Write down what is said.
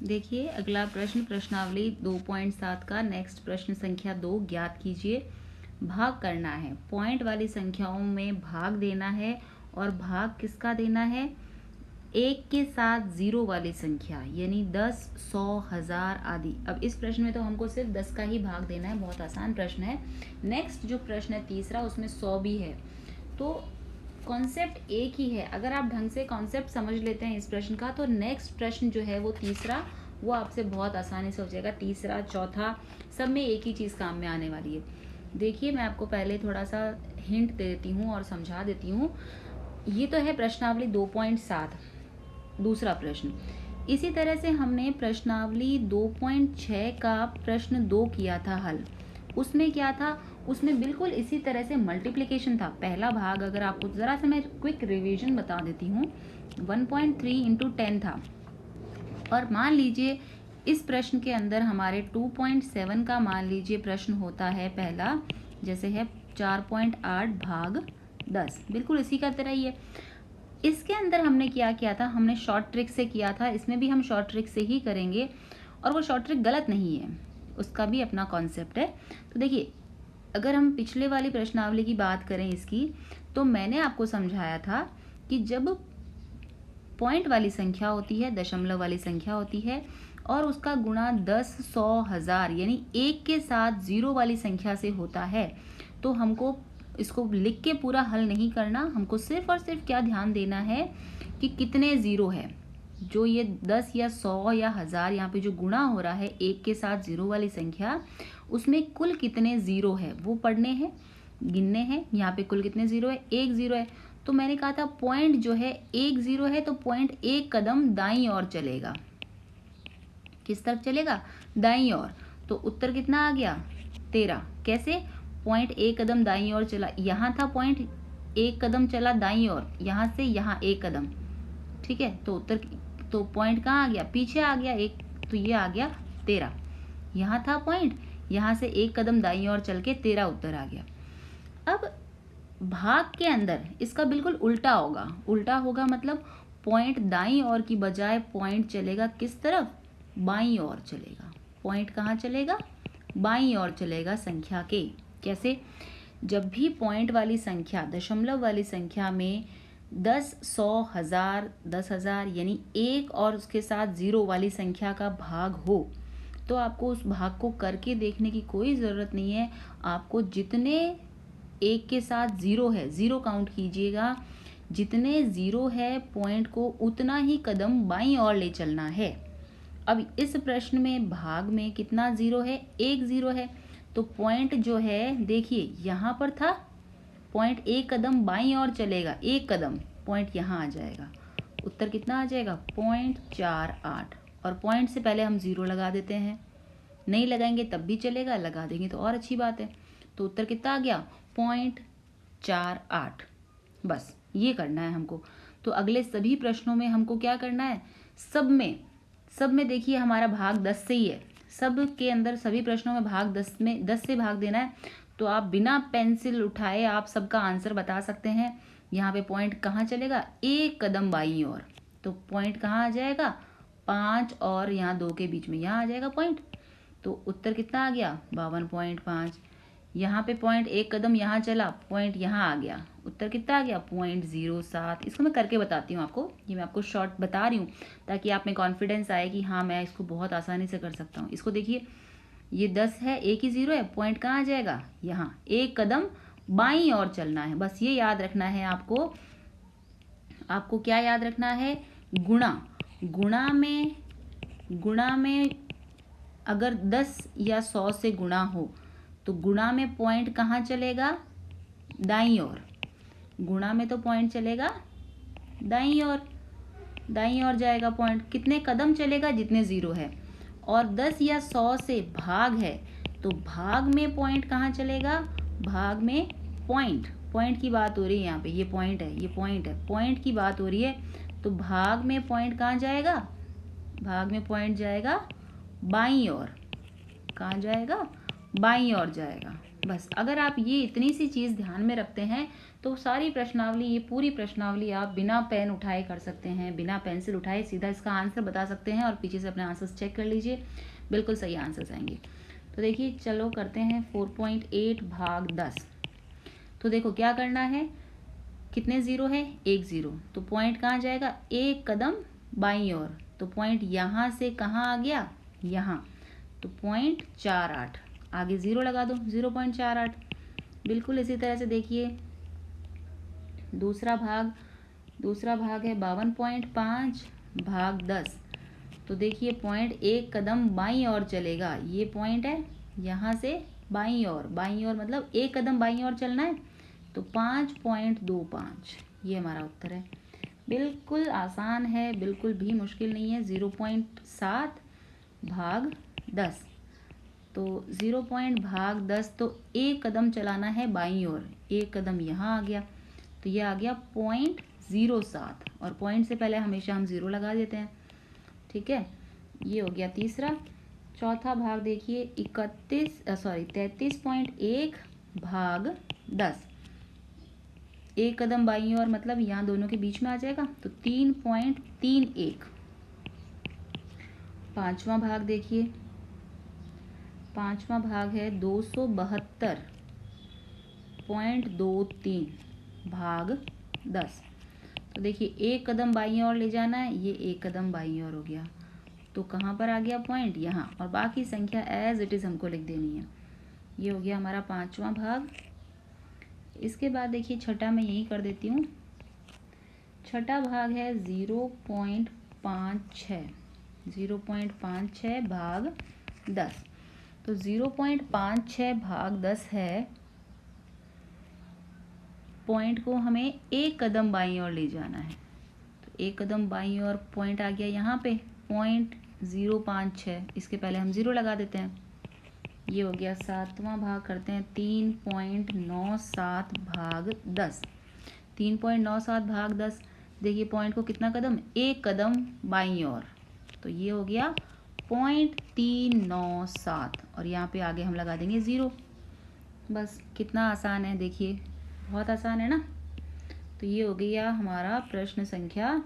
देखिए अगला प्रश्न प्रश्नावली 2.7 का नेक्स्ट प्रश्न संख्या 2 ज्ञात कीजिए। भाग करना है, पॉइंट वाली संख्याओं में भाग देना है और भाग किसका देना है? 1 के साथ 0 वाली संख्या यानी 10, 100, 1000 आदि। अब इस प्रश्न में तो हमको सिर्फ 10 का ही भाग देना है, बहुत आसान प्रश्न है। नेक्स्ट जो प्रश्न है तीसरा, उसमें 100 भी है, तो कॉन्सेप्ट एक ही है। अगर आप ढंग से कॉन्सेप्ट समझ लेते हैं इस प्रश्न का, तो नेक्स्ट प्रश्न जो है वो तीसरा, वो आपसे बहुत आसानी से हो जाएगा। तीसरा, चौथा, सब में एक ही चीज़ काम में आने वाली है। देखिए मैं आपको पहले थोड़ा सा हिंट दे देती हूँ और समझा देती हूँ। ये तो है प्रश्नावली 2.7 दूसरा प्रश्न। इसी तरह से हमने प्रश्नावली 2.6 का प्रश्न 2 किया था हल। उसमें क्या था? उसमें बिल्कुल इसी तरह से मल्टीप्लिकेशन था। पहला भाग अगर आपको ज़रा सा मैं क्विक रिवीजन बता देती हूँ, 1.3 इंटू 10 था। और मान लीजिए इस प्रश्न के अंदर हमारे 2.7 का मान लीजिए प्रश्न होता है पहला, जैसे है 4.8 भाग 10, बिल्कुल इसी का तरह ही है। इसके अंदर हमने क्या किया था? हमने शॉर्ट ट्रिक से किया था, इसमें भी हम शॉर्ट ट्रिक से ही करेंगे। और वो शॉर्ट ट्रिक गलत नहीं है, उसका भी अपना कॉन्सेप्ट है। तो देखिए अगर हम पिछले वाली प्रश्नावली की बात करें इसकी, तो मैंने आपको समझाया था कि जब पॉइंट वाली संख्या होती है, दशमलव वाली संख्या होती है, और उसका गुणा 10, 100, 1000 यानी 1 के साथ 0 वाली संख्या से होता है, तो हमको इसको लिख के पूरा हल नहीं करना। हमको सिर्फ और सिर्फ क्या ध्यान देना है कि कितने ज़ीरो है। जो ये 10 या 100 या 1000 यहाँ पे जो गुणा हो रहा है 1 के साथ 0 वाली संख्या, उसमें कुल कितने ज़ीरो है वो पढ़ने हैं, गिनने हैं। यहाँ पे कुल कितने ज़ीरो है? 1 ज़ीरो है। तो मैंने कहा था पॉइंट जो है 1 ज़ीरो है, तो पॉइंट एक कदम दाईं ओर चलेगा। किस तरफ चलेगा? दाईं ओर। तो उत्तर कितना आ गया? 13। कैसे? पॉइंट एक कदम दाईं ओर चला, यहाँ था पॉइंट, एक कदम चला दाईं ओर, यहाँ से यहाँ एक कदम, ठीक है। तो उत्तर, तो पॉइंट कहाँ आ गया? पीछे आ गया एक, तो ये आ गया 13। यहाँ था पॉइंट, यहाँ से एक कदम दाईं ओर चल के 13 उत्तर आ गया। अब भाग के अंदर इसका बिल्कुल उल्टा होगा। उल्टा होगा मतलब पॉइंट दाईं ओर की बजाय पॉइंट चलेगा किस तरफ? बाईं ओर चलेगा। पॉइंट कहाँ चलेगा? बाईं ओर चलेगा संख्या के। कैसे? जब भी पॉइंट वाली संख्या, दशमलव वाली संख्या में 10, 100, 1000, 10,000 यानी 1 और उसके साथ 0 वाली संख्या का भाग हो, तो आपको उस भाग को करके देखने की कोई ज़रूरत नहीं है। आपको जितने 1 के साथ 0 है, 0 काउंट कीजिएगा, जितने 0 है पॉइंट को उतना ही कदम बाईं ओर ले चलना है। अब इस प्रश्न में भाग में कितना 0 है? 1 0 है। तो पॉइंट जो है देखिए यहाँ पर था, पॉइंट एक कदम बाईं ओर चलेगा, एक कदम, पॉइंट यहाँ आ जाएगा। उत्तर कितना आ जाएगा? 0.48। और पॉइंट से पहले हम 0 लगा देते हैं, नहीं लगाएंगे तब भी चलेगा, लगा देंगे तो और अच्छी बात है। तो उत्तर कितना आ गया? 0.48। बस ये करना है हमको। तो अगले सभी प्रश्नों में हमको क्या करना है? सब में देखिए हमारा भाग 10 से ही है। सब के अंदर सभी प्रश्नों में भाग 10 में 10 से भाग देना है। तो आप बिना पेंसिल उठाए आप सबका आंसर बता सकते हैं। यहाँ पे पॉइंट कहाँ चलेगा? एक कदम बाईं ओर। तो पॉइंट कहाँ आ जाएगा? 5 और यहाँ 2 के बीच में, यहाँ आ जाएगा पॉइंट। तो उत्तर कितना आ गया? 52.5। यहाँ पे पॉइंट एक कदम यहाँ चला, पॉइंट यहाँ आ गया, उत्तर कितना आ गया? 0.07। इसको मैं करके बताती हूँ आपको, ये मैं आपको शॉर्ट बता रही हूँ ताकि आप में कॉन्फिडेंस आए कि हाँ मैं इसको बहुत आसानी से कर सकता हूँ। इसको देखिए, ये 10 है, एक ही 0 है, पॉइंट कहाँ आ जाएगा? यहाँ, एक कदम बाईं ओर चलना है। बस ये याद रखना है आपको। आपको क्या याद रखना है? गुणा में अगर 10 या 100 से गुणा हो तो गुणा में पॉइंट कहाँ चलेगा? दाईं ओर। गुणा में तो पॉइंट चलेगा दाईं ओर, दाईं ओर जाएगा पॉइंट। कितने कदम चलेगा? जितने 0 है। और 10 या 100 से भाग है तो भाग में पॉइंट कहाँ चलेगा? भाग में पॉइंट की बात हो रही है यहाँ पे, ये पॉइंट है, पॉइंट की बात हो रही है। तो भाग में पॉइंट कहाँ जाएगा? भाग में पॉइंट जाएगा बाईं ओर। कहाँ जाएगा? बाईं ओर जाएगा। बस अगर आप ये इतनी सी चीज़ ध्यान में रखते हैं तो सारी प्रश्नावली, ये पूरी प्रश्नावली आप बिना पेन उठाए कर सकते हैं, बिना पेंसिल उठाए सीधा इसका आंसर बता सकते हैं और पीछे से अपने आंसर्स चेक कर लीजिए, बिल्कुल सही आंसर्स आएंगे। तो देखिए चलो करते हैं 4.8 भाग 10। तो देखो क्या करना है, कितने ज़ीरो है, एक ज़ीरो, तो पॉइंट कहाँ जाएगा, एक कदम बाईं ओर। तो पॉइंट यहाँ से कहाँ आ गया, यहाँ, तो 0.48, आगे ज़ीरो लगा दो, 0.48। बिल्कुल इसी तरह से देखिए दूसरा भाग है 52.5 भाग 10। तो देखिए पॉइंट एक कदम बाईं ओर चलेगा, ये पॉइंट है यहाँ से बाईं ओर मतलब एक कदम बाईं ओर चलना है, तो 5.25, ये हमारा उत्तर है। बिल्कुल आसान है, बिल्कुल भी मुश्किल नहीं है। 0.7 भाग 10, तो 0.10, तो एक कदम चलाना है बाईं ओर, एक कदम यहाँ आ गया, तो ये आ गया 0.07, और पॉइंट से पहले हमेशा हम ज़ीरो लगा देते हैं, ठीक है। ये हो गया तीसरा। चौथा भाग देखिए 33.1 भाग 10, एक कदम बाईं ओर मतलब यहाँ दोनों के बीच में आ जाएगा, तो 3.31। पांचवा भाग देखिए, पांचवा भाग है 272.23 भाग 10। तो देखिए एक कदम बाईं ओर ले जाना है, ये एक कदम बाईं ओर हो गया, तो कहाँ पर आ गया पॉइंट, यहाँ, और बाकी संख्या एज इट इज़ हमको लिख देनी है। ये हो गया हमारा पांचवा भाग। इसके बाद देखिए छठा मैं यही कर देती हूँ। छठा भाग है 0.56 भाग 10। तो 0.56 भाग 10 है, पॉइंट को हमें एक कदम बाईं ओर ले जाना है, तो एक कदम बाईं ओर पॉइंट आ गया यहाँ पे 0.056, इसके पहले हम ज़ीरो लगा देते हैं। ये हो गया सातवां भाग, करते हैं 3.97 भाग 10। 3.97 भाग 10, देखिए पॉइंट को कितना कदम, एक कदम बाईं ओर, तो ये हो गया 0.397, और यहाँ पे आगे हम लगा देंगे ज़ीरो। बस कितना आसान है, देखिए बहुत आसान है ना। तो ये हो गया हमारा प्रश्न संख्या